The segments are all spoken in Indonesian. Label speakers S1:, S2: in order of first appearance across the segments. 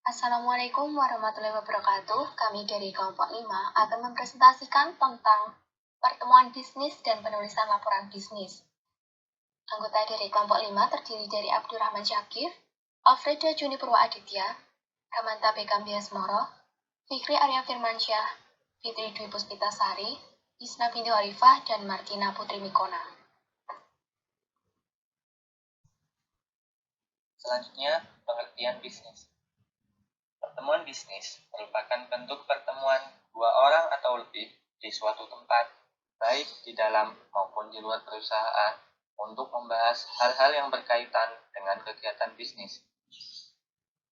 S1: Assalamualaikum warahmatullahi wabarakatuh. Kami dari kelompok 5 akan mempresentasikan tentang pertemuan bisnis dan penulisan laporan bisnis. Anggota dari kelompok 5 terdiri dari Abdurrahman Syakif, Alfreda Juni Purwa Aditya, Kamanta Bekam Biasmoro, Fikri Arya Firmansyah, Fitri Dwi Puspita Sari, Isna Binti Arifah, dan Martina Putri Mikona.
S2: Selanjutnya, pengertian bisnis. Pertemuan bisnis merupakan bentuk pertemuan dua orang atau lebih di suatu tempat, baik di dalam maupun di luar perusahaan, untuk membahas hal-hal yang berkaitan dengan kegiatan bisnis.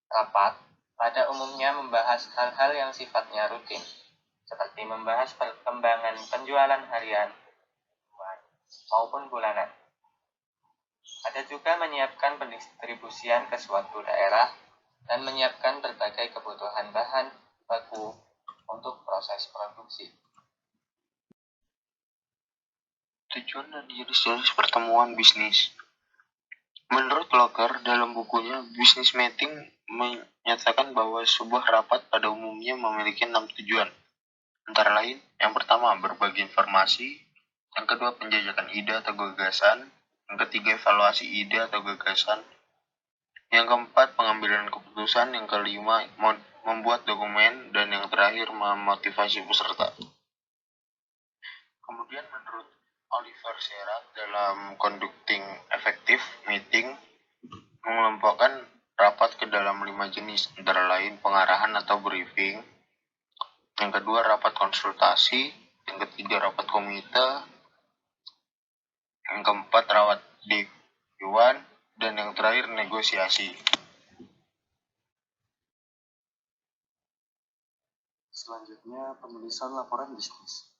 S2: Rapat pada umumnya membahas hal-hal yang sifatnya rutin, seperti membahas perkembangan penjualan harian, maupun bulanan. Ada juga menyiapkan pendistribusian ke suatu daerah dan menyiapkan berbagai kebutuhan bahan baku untuk proses produksi.
S3: Tujuan dan jenis-jenis pertemuan bisnis. Menurut Locker, dalam bukunya Business Meeting menyatakan bahwa sebuah rapat pada umumnya memiliki 6 tujuan. Antara lain, yang pertama, berbagi informasi. Yang kedua, penjajakan ide atau gagasan. Yang ketiga, evaluasi ide atau gagasan. Yang keempat, pengambilan keputusan. Yang kelima, membuat dokumen. Dan yang terakhir, memotivasi peserta. Kemudian menurut Oliver Sherratt dalam Conducting Effective Meeting mengelompokkan rapat ke dalam 5 jenis, antara lain pengarahan atau briefing. Yang kedua, rapat konsultasi. Yang ketiga, rapat komite. Yang keempat, rapat dewan. Dan yang terakhir, negosiasi.
S4: Selanjutnya, penulisan laporan bisnis.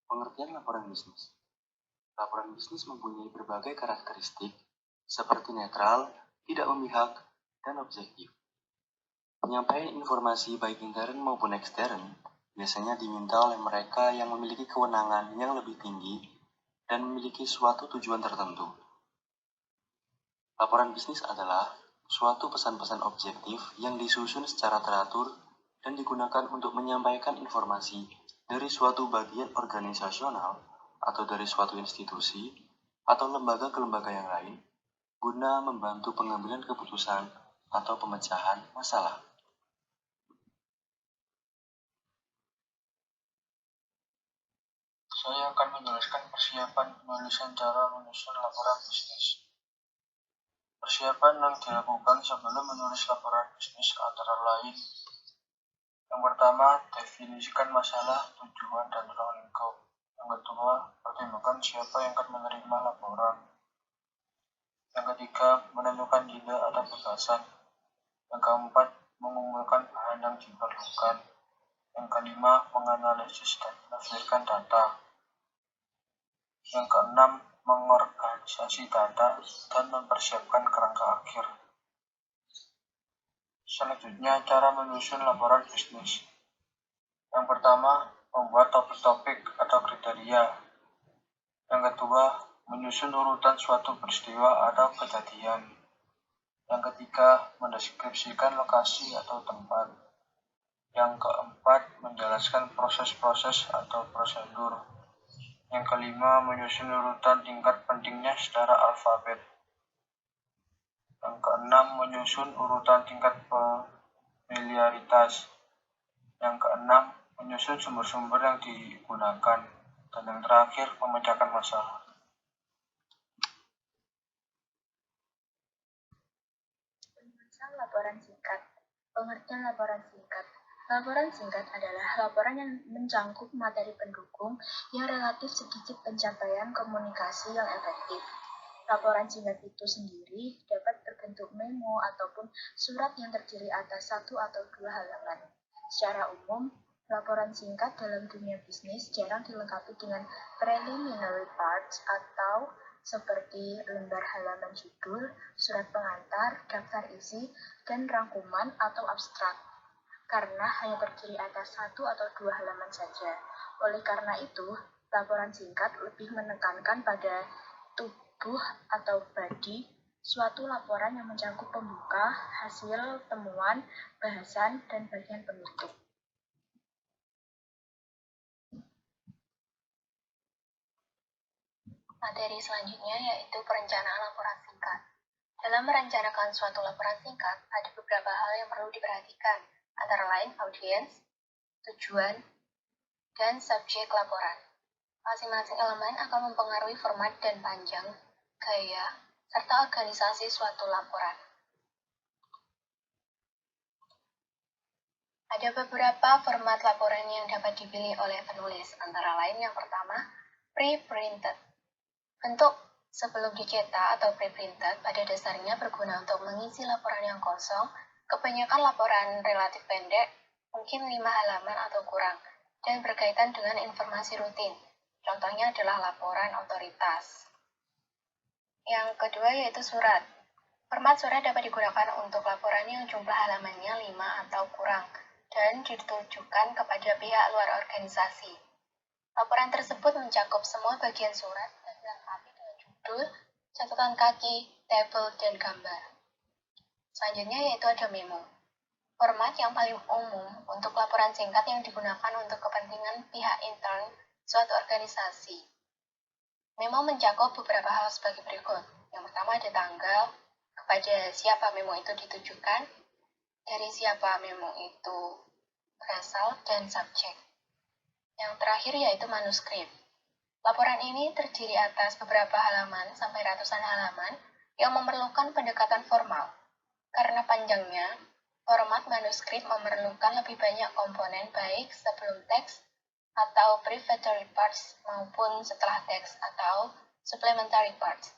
S4: Pengertian laporan bisnis. Laporan bisnis mempunyai berbagai karakteristik, seperti netral, tidak memihak, dan objektif. Penyampaian informasi baik intern maupun ekstern biasanya diminta oleh mereka yang memiliki kewenangan yang lebih tinggi dan memiliki suatu tujuan tertentu. Laporan bisnis adalah suatu pesan-pesan objektif yang disusun secara teratur dan digunakan untuk menyampaikan informasi dari suatu bagian organisasional atau dari suatu institusi atau lembaga ke lembaga yang lain guna membantu pengambilan keputusan atau pemecahan masalah.
S3: Saya akan menjelaskan persiapan penulisan cara menyusun laporan bisnis. Persiapan yang dilakukan sebelum menulis laporan bisnis antara lain: yang pertama, definisikan masalah, tujuan, dan ruang lingkup. Yang kedua, pertimbangkan siapa yang akan menerima laporan. Yang ketiga, menentukan ide atau gagasan. Yang keempat, mengumpulkan bahan yang diperlukan. Yang kelima, menganalisis dan menafsirkan data. Yang keenam, mengorganisasi data dan mempersiapkan kerangka akhir. Selanjutnya, cara menyusun laporan bisnis. Yang pertama, membuat topik-topik atau kriteria. Yang kedua, menyusun urutan suatu peristiwa atau kejadian. Yang ketiga, mendeskripsikan lokasi atau tempat. Yang keempat, menjelaskan proses-proses atau prosedur. Yang kelima, menyusun urutan tingkat pentingnya secara alfabet. Yang keenam, menyusun urutan tingkat familiaritas. Yang keenam, menyusun sumber-sumber yang digunakan. Dan yang terakhir, memecahkan masalah.
S1: Penulisan laporan singkat. Pengertian laporan singkat. Laporan singkat adalah laporan yang mencangkup materi pendukung yang relatif sedikit pencapaian komunikasi yang efektif. Laporan singkat itu sendiri dapat berbentuk memo ataupun surat yang terdiri atas 1 atau 2 halaman. Secara umum, laporan singkat dalam dunia bisnis jarang dilengkapi dengan preliminary parts atau seperti lembar halaman judul, surat pengantar, daftar isi, dan rangkuman atau abstrak, karena hanya terdiri atas 1 atau 2 halaman saja. Oleh karena itu, laporan singkat lebih menekankan pada tubuh atau body Suatu laporan yang mencakup pembuka, hasil, temuan, bahasan, dan bagian penutup. Materi selanjutnya yaitu perencanaan laporan singkat. Dalam merencanakan suatu laporan singkat, ada beberapa hal yang perlu diperhatikan, antara lain audiens, tujuan, dan subjek laporan. Masing-masing elemen akan mempengaruhi format dan panjang, gaya, serta organisasi suatu laporan. Ada beberapa format laporan yang dapat dipilih oleh penulis, antara lain yang pertama, pre-printed. Bentuk sebelum dicetak atau pre-printed pada dasarnya berguna untuk mengisi laporan yang kosong. Kebanyakan laporan relatif pendek, mungkin 5 halaman atau kurang, dan berkaitan dengan informasi rutin. Contohnya adalah laporan otoritas. Yang kedua yaitu surat. Format surat dapat digunakan untuk laporan yang jumlah halamannya 5 atau kurang, dan ditujukan kepada pihak luar organisasi. Laporan tersebut mencakup semua bagian surat dan dilengkapi dengan judul, catatan kaki, tabel, dan gambar. Selanjutnya yaitu ada memo. Format yang paling umum untuk laporan singkat yang digunakan untuk kepentingan pihak intern suatu organisasi. Memo mencakup beberapa hal sebagai berikut. Yang pertama ada tanggal, kepada siapa memo itu ditujukan, dari siapa memo itu berasal, dan subjek. Yang terakhir yaitu manuskrip. Laporan ini terdiri atas beberapa halaman sampai ratusan halaman yang memerlukan pendekatan formal. Karena panjangnya, format manuskrip memerlukan lebih banyak komponen baik sebelum teks atau prefatory parts maupun setelah teks atau supplementary parts.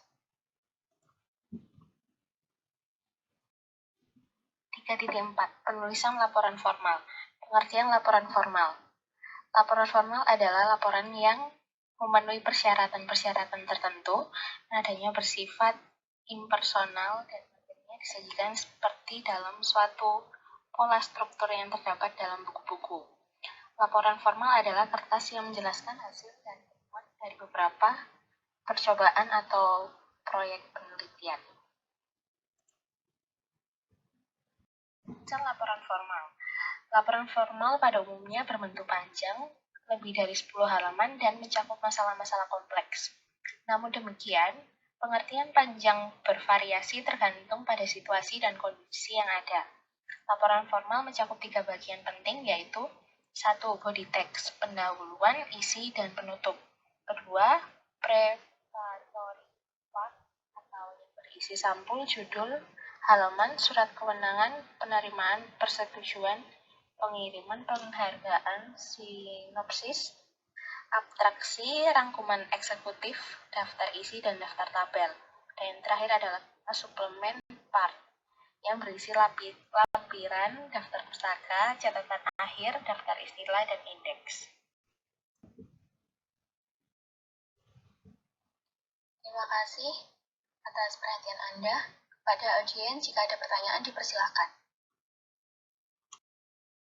S1: 3.4 Penulisan laporan formal. Pengertian laporan formal. Laporan formal adalah laporan yang memenuhi persyaratan-persyaratan tertentu, nadanya bersifat impersonal dan materinya disajikan seperti dalam suatu pola struktur yang terdapat dalam buku-buku. Laporan formal adalah kertas yang menjelaskan hasil dan temuan dari beberapa percobaan atau proyek penelitian. Laporan formal. Laporan formal pada umumnya berbentuk panjang, lebih dari 10 halaman, dan mencakup masalah-masalah kompleks. Namun demikian, pengertian panjang bervariasi tergantung pada situasi dan kondisi yang ada. Laporan formal mencakup 3 bagian penting, yaitu 1. Body text, pendahuluan, isi, dan penutup. Kedua, preparatory part, atau yang berisi sampul, judul, halaman, surat kewenangan, penerimaan, persetujuan, pengiriman, penghargaan, sinopsis, abstraksi, rangkuman eksekutif, daftar isi, dan daftar tabel. Dan yang terakhir adalah suplemen part yang berisi lampiran, daftar pustaka, catatan akhir, daftar istilah, dan indeks. Terima kasih atas perhatian Anda. Pada audiens, jika ada pertanyaan dipersilakan.